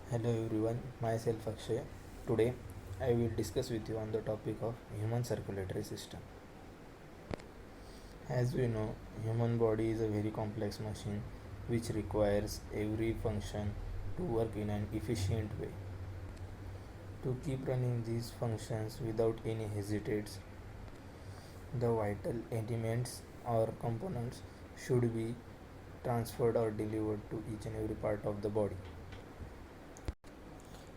Hello everyone, myself Akshay. Today I will discuss with you on the topic of human circulatory system. As we know, human body is a very complex machine which requires every function to work in an efficient way. To keep running these functions without any hesitates, the vital elements or components should be transferred or delivered to each and every part of the body.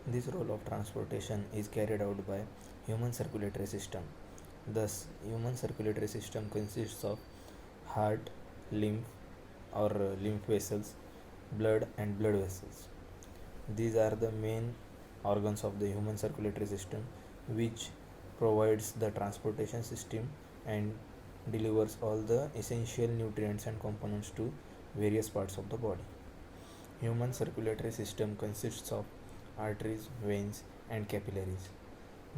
This role of transportation is carried out by human circulatory system. Thus, human circulatory system consists of heart, lymph or lymph vessels, blood and blood vessels. These are the main organs of the human circulatory system which provides the transportation system and delivers all the essential nutrients and components to various parts of the body. Human circulatory system consists of arteries, veins, and capillaries.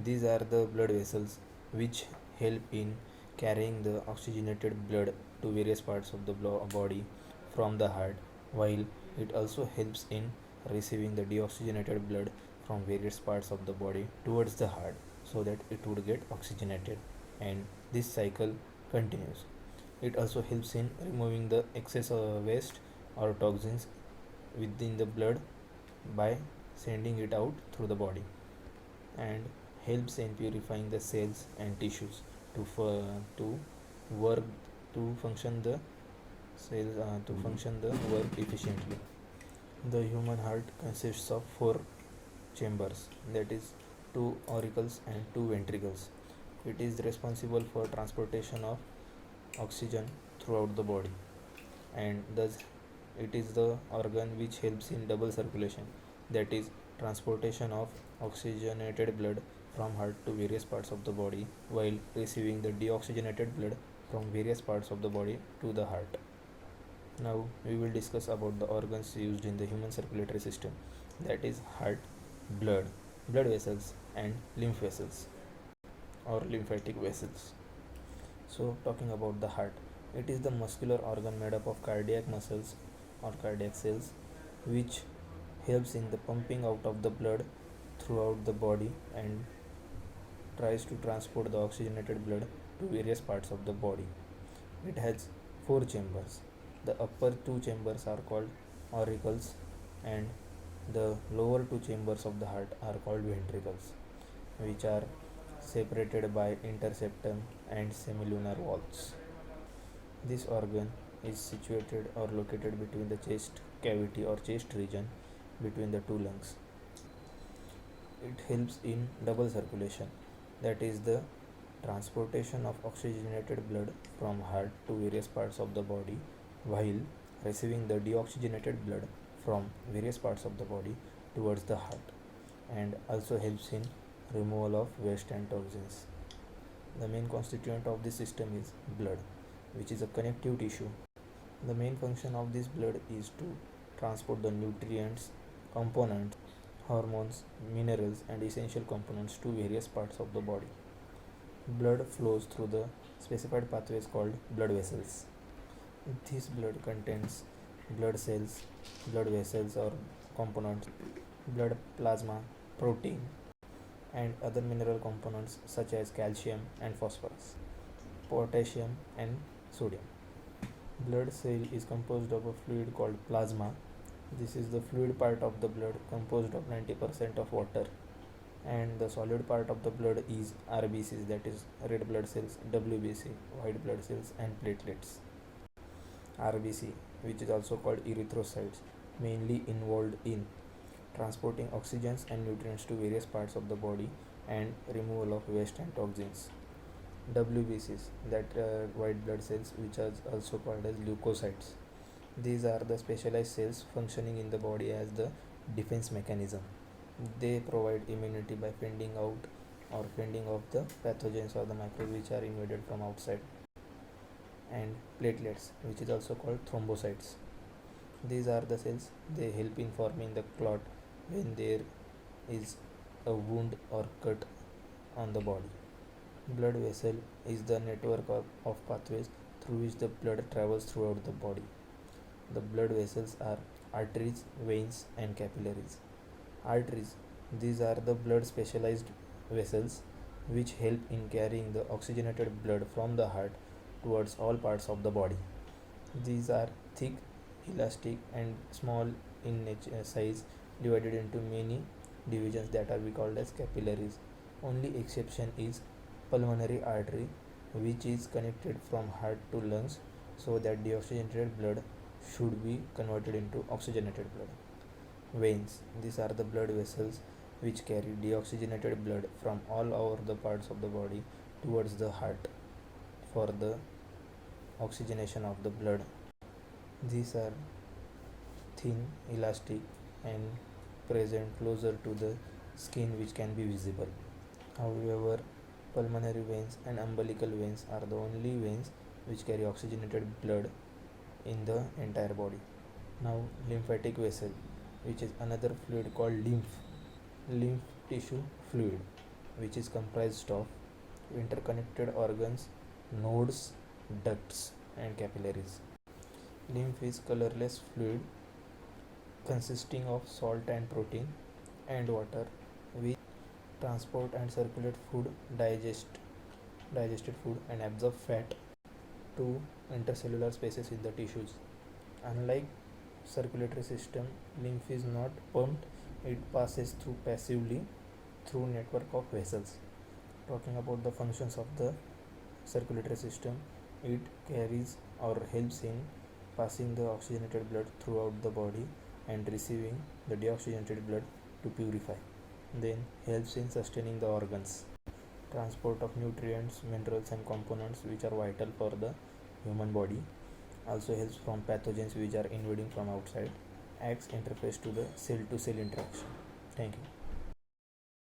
These are the blood vessels which help in carrying the oxygenated blood to various parts of the body from the heart, while it also helps in receiving the deoxygenated blood from various parts of the body towards the heart so that it would get oxygenated, and this cycle continues. It also helps in removing the excess waste or toxins within the blood by sending it out through the body, and helps in purifying the cells and tissues to work to function the work efficiently. The human heart consists of four chambers, that is two auricles and two ventricles. It is responsible for transportation of oxygen throughout the body, and thus it is the organ which helps in double circulation, that is transportation of oxygenated blood from heart to various parts of the body while receiving the deoxygenated blood from various parts of the body to the heart. Now we will discuss about the organs used in the human circulatory system, that is heart, blood, blood vessels and lymph vessels or lymphatic vessels. So talking about the heart, it is the muscular organ made up of cardiac muscles or cardiac cells which helps in the pumping out of the blood throughout the body and tries to transport the oxygenated blood to various parts of the body. It has four chambers. The upper two chambers are called auricles, and the lower two chambers of the heart are called ventricles, which are separated by interseptum and semilunar walls. This organ is situated or located between the chest cavity or chest region between the two lungs. It helps in double circulation, that is the transportation of oxygenated blood from heart to various parts of the body while receiving the deoxygenated blood from various parts of the body towards the heart, and also helps in removal of waste and toxins. The main constituent of this system is blood, which is a connective tissue. The main function of this blood is to transport the nutrients, components, hormones, minerals, and essential components to various parts of the body. Blood flows through the specified pathways called blood vessels. This blood contains blood cells, blood vessels or components, blood plasma, protein, and other mineral components such as calcium and phosphorus, potassium and sodium. Blood cell is composed of a fluid called plasma. This is the fluid part of the blood composed of 90% of water, and the solid part of the blood is RBCs, that is red blood cells, WBC, white blood cells, and platelets. RBC, which is also called erythrocytes, mainly involved in transporting oxygens and nutrients to various parts of the body and removal of waste and toxins. WBCs, that white blood cells, which are also called as leukocytes. These are the specialized cells functioning in the body as the defense mechanism. They provide immunity by fending out or fending off the pathogens or the microbes which are invaded from outside. And platelets, which is also called thrombocytes. These are the cells, they help in forming the clot when there is a wound or cut on the body. Blood vessel is the network of pathways through which the blood travels throughout the body. The blood vessels are arteries, veins, and capillaries. Arteries. These are the blood specialized vessels which help in carrying the oxygenated blood from the heart towards all parts of the body. These are thick, elastic, and small in nature size, divided into many divisions that are we called as capillaries. Only exception is pulmonary artery, which is connected from heart to lungs so that deoxygenated blood should be converted into oxygenated blood. Veins. These are the blood vessels which carry deoxygenated blood from all over the parts of the body towards the heart for the oxygenation of the blood. These are thin, elastic, and present closer to the skin, which can be visible. However, pulmonary veins and umbilical veins are the only veins which carry oxygenated blood in the entire body. Now, lymphatic vessel, which is another fluid called lymph tissue fluid, which is comprised of interconnected organs, nodes, ducts, and capillaries. Lymph is colorless fluid consisting of salt and protein and water, which transport and circulate food, digested food, and absorb fat to intercellular spaces in the tissues. Unlike circulatory system, lymph is not pumped, it passes through passively through network of vessels. Talking about the functions of the circulatory system, it carries or helps in passing the oxygenated blood throughout the body and receiving the deoxygenated blood to purify. Then helps in sustaining the organs, transport of nutrients, minerals, and components which are vital for the human body. Also helps from pathogens which are invading from outside. Acts interface to the cell interaction. Thank you.